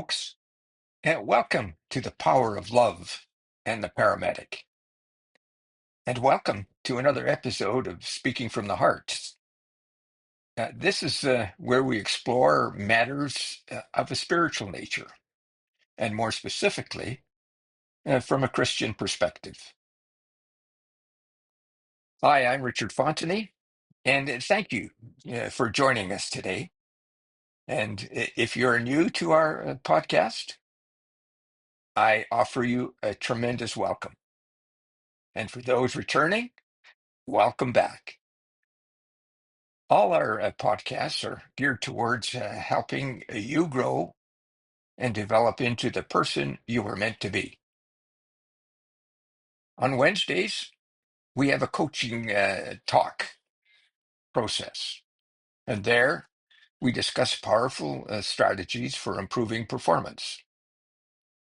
Folks, and welcome to the power of love and the paramedic. And welcome to another episode of Speaking from the Heart. This is where we explore matters of a spiritual nature, and more specifically, from a Christian perspective. Hi, I'm Richard Fontenay, and thank you for joining us today. And if you're new to our podcast, I offer you a tremendous welcome. And for those returning, welcome back. All our podcasts are geared towards helping you grow and develop into the person you were meant to be. On Wednesdays, we have a coaching talk process, and there we discuss powerful strategies for improving performance.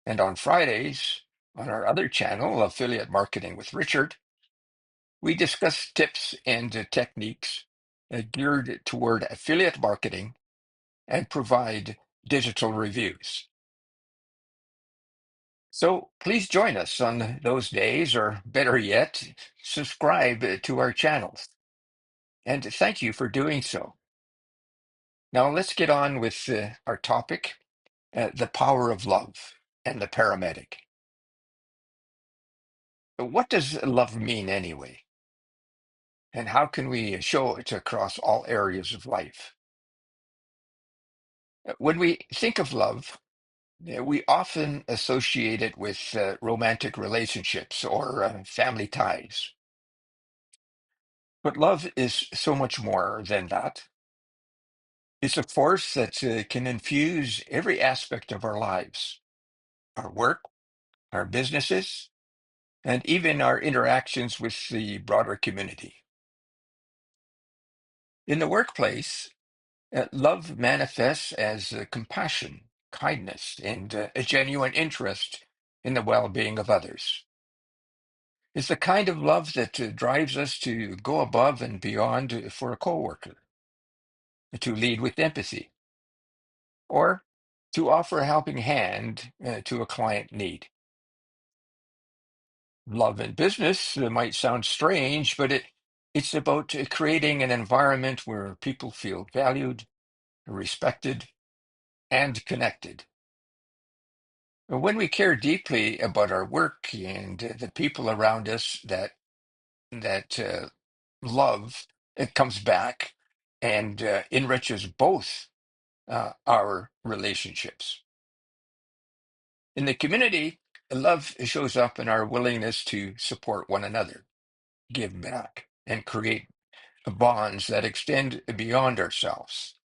And on Fridays, on our other channel, Affiliate Marketing with Richard, we discuss tips and techniques geared toward affiliate marketing and provide digital reviews. So please join us on those days, or better yet, subscribe to our channels. And thank you for doing so. Now let's get on with our topic, the power of love and the paramedic. What does love mean anyway? And how can we show it across all areas of life? When we think of love, we often associate it with romantic relationships or family ties. But love is so much more than that. It's a force that can infuse every aspect of our lives, our work, our businesses, and even our interactions with the broader community. In the workplace, love manifests as compassion, kindness, and a genuine interest in the well-being of others. It's the kind of love that drives us to go above and beyond for a coworker, to lead with empathy, or to offer a helping hand to a client need. Love in business might sound strange, but it's about creating an environment where people feel valued, respected, and connected. When we care deeply about our work and the people around us, that love, it comes back and enriches both our relationships. In the community, love shows up in our willingness to support one another, give back, and create bonds that extend beyond ourselves.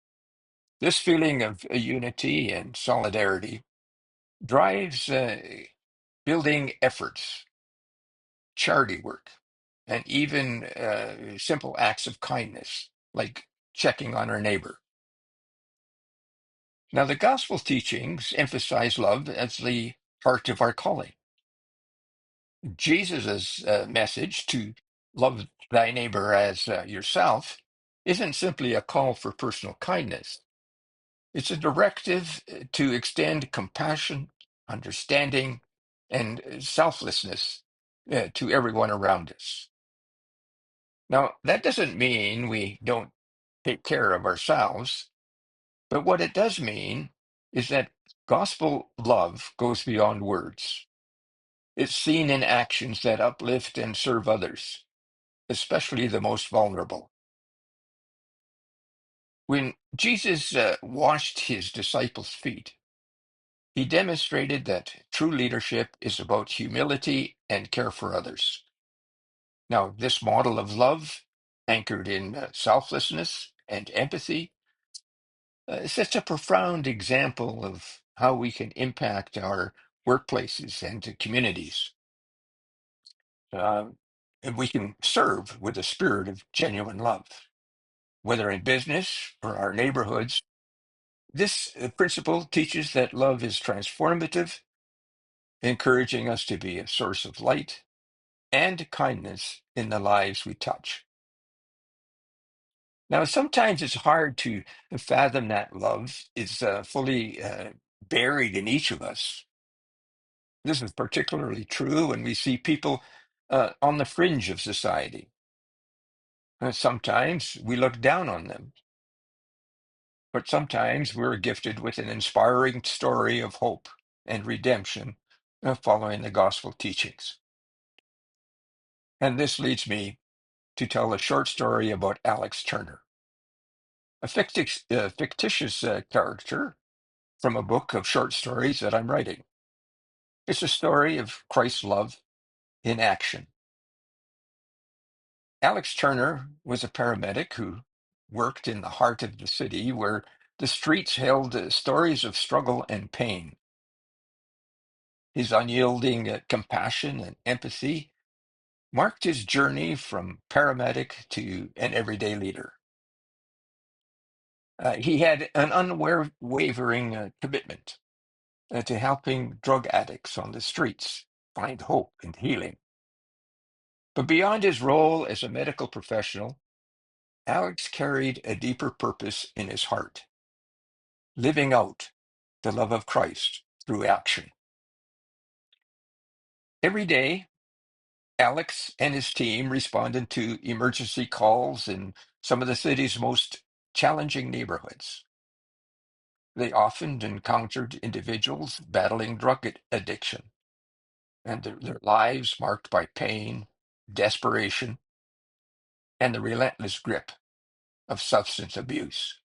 This feeling of unity and solidarity drives building efforts, charity work, and even simple acts of kindness, like checking on our neighbor. Now, the gospel teachings emphasize love as the heart of our calling. Jesus' message to love thy neighbor as yourself isn't simply a call for personal kindness. It's a directive to extend compassion, understanding, and selflessness to everyone around us. Now, that doesn't mean we don't take care of ourselves, but what it does mean is that gospel love goes beyond words. It's seen in actions that uplift and serve others, especially the most vulnerable. When Jesus washed his disciples' feet, he demonstrated that true leadership is about humility and care for others. Now, this model of love, anchored in selflessness and empathy, sets a profound example of how we can impact our workplaces and communities. Uh, and we can serve with a spirit of genuine love, whether in business or our neighborhoods. This principle teaches that love is transformative, encouraging us to be a source of light and kindness in the lives we touch. Now, sometimes it's hard to fathom that love is fully buried in each of us. This is particularly true when we see people on the fringe of society. Sometimes we look down on them, but sometimes we're gifted with an inspiring story of hope and redemption following the gospel teachings. And this leads me to tell a short story about Alex Turner, a fictitious character from a book of short stories that I'm writing. It's a story of Christ's love in action. Alex Turner was a paramedic who worked in the heart of the city where the streets held stories of struggle and pain. His unyielding compassion and empathy marked his journey from paramedic to an everyday leader. He had an unwavering commitment to helping drug addicts on the streets find hope and healing. But beyond his role as a medical professional, Alex carried a deeper purpose in his heart, living out the love of Christ through action. Every day, Alex and his team responded to emergency calls in some of the city's most challenging neighborhoods. They often encountered individuals battling drug addiction and their lives marked by pain, desperation, and the relentless grip of substance abuse.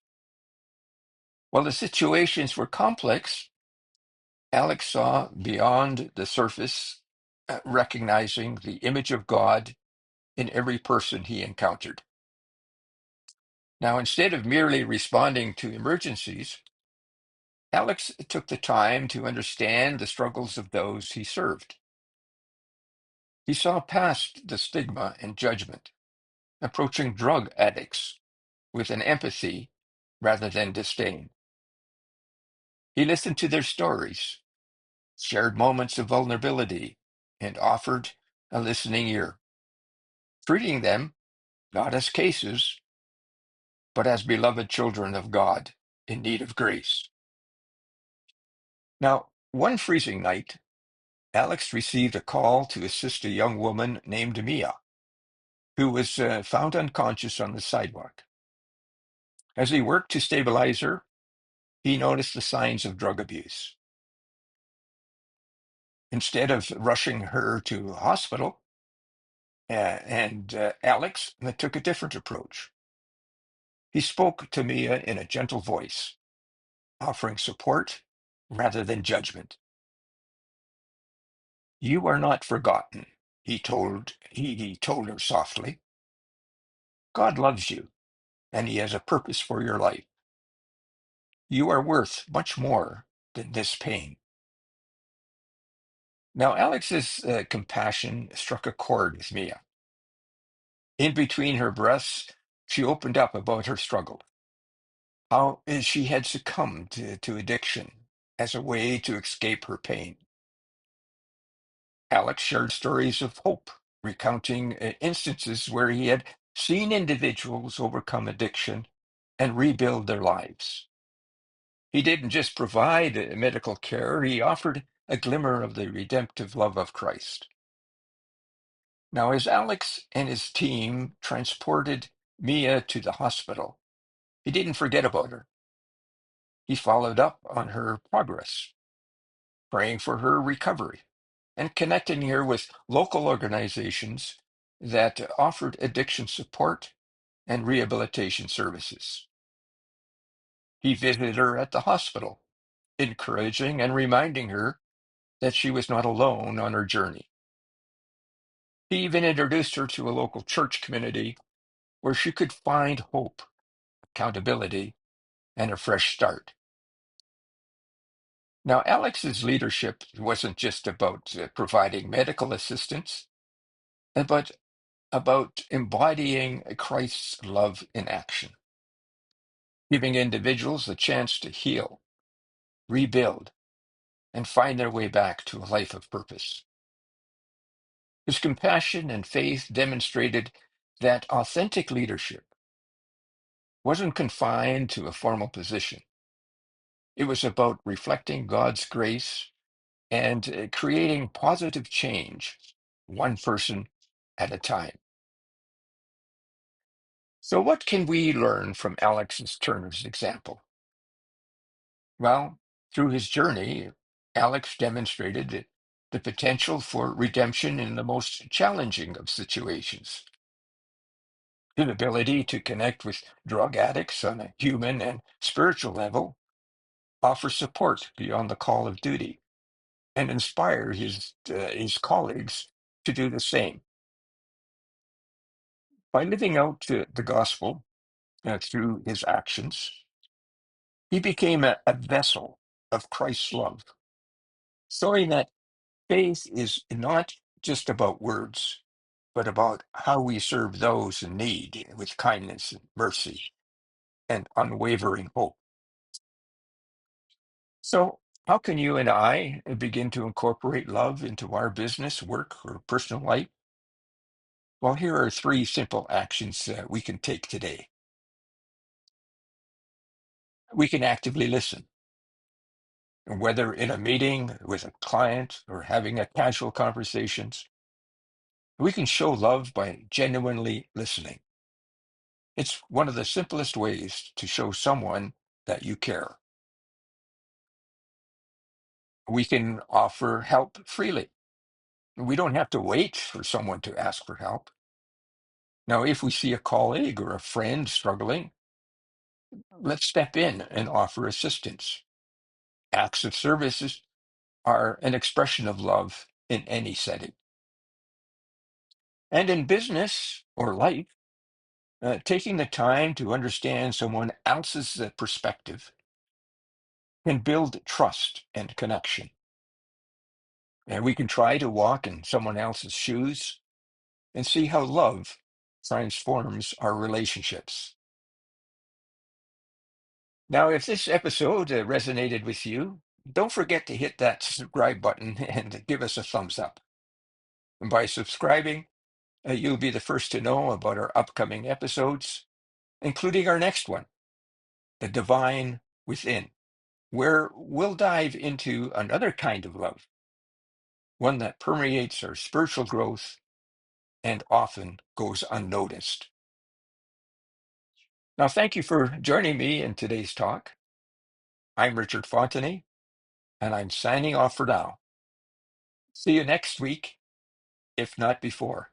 While the situations were complex, Alex saw beyond the surface, recognizing the image of God in every person he encountered. Now, instead of merely responding to emergencies, Alex took the time to understand the struggles of those he served. He saw past the stigma and judgment, approaching drug addicts with an empathy rather than disdain. He listened to their stories, shared moments of vulnerability, and offered a listening ear, treating them not as cases, but as beloved children of God in need of grace. Now, one freezing night, Alex received a call to assist a young woman named Mia, who was found unconscious on the sidewalk. As he worked to stabilize her, he noticed the signs of drug abuse. Instead of rushing her to a hospital, Alex took a different approach. He spoke to Mia in a gentle voice, offering support rather than judgment. "You are not forgotten," he told her softly. "God loves you, and he has a purpose for your life. You are worth much more than this pain." Now, Alex's compassion struck a chord with Mia. In between her breaths, she opened up about her struggle, how she had succumbed to addiction as a way to escape her pain. Alex shared stories of hope, recounting instances where he had seen individuals overcome addiction and rebuild their lives. He didn't just provide medical care, he offered a glimmer of the redemptive love of Christ. Now, as Alex and his team transported Mia to the hospital, he didn't forget about her. He followed up on her progress, praying for her recovery and connecting her with local organizations that offered addiction support and rehabilitation services. He visited her at the hospital, encouraging and reminding her that she was not alone on her journey. He even introduced her to a local church community where she could find hope, accountability, and a fresh start. Now, Alex's leadership wasn't just about providing medical assistance, but about embodying Christ's love in action, giving individuals a chance to heal, rebuild, and find their way back to a life of purpose. His compassion and faith demonstrated that authentic leadership wasn't confined to a formal position. It was about reflecting God's grace and creating positive change, one person at a time. So, what can we learn from Alex's Turner's example? Well, through his journey, Alex demonstrated the potential for redemption in the most challenging of situations. His ability to connect with drug addicts on a human and spiritual level, offer support beyond the call of duty, and inspire his colleagues to do the same. By living out the gospel through his actions, he became a vessel of Christ's love, showing that faith is not just about words, but about how we serve those in need with kindness and mercy and unwavering hope. So, how can you and I begin to incorporate love into our business, work, or personal life? Well, here are three simple actions we can take today. We can actively listen, whether in a meeting with a client or having a casual conversations. We can show love by genuinely listening. It's one of the simplest ways to show someone that you care. We can offer help freely. We don't have to wait for someone to ask for help. Now, if we see a colleague or a friend struggling, let's step in and offer assistance. Acts of services are an expression of love in any setting. And in business or life, taking the time to understand someone else's perspective can build trust and connection. And we can try to walk in someone else's shoes and see how love transforms our relationships. Now, if this episode resonated with you, don't forget to hit that subscribe button and give us a thumbs up. And by subscribing, you'll be the first to know about our upcoming episodes, including our next one, The Divine Within, where we'll dive into another kind of love, one that permeates our spiritual growth and often goes unnoticed. Now, thank you for joining me in today's talk. I'm Richard Fontenay, and I'm signing off for now. See you next week, if not before.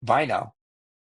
Bye now.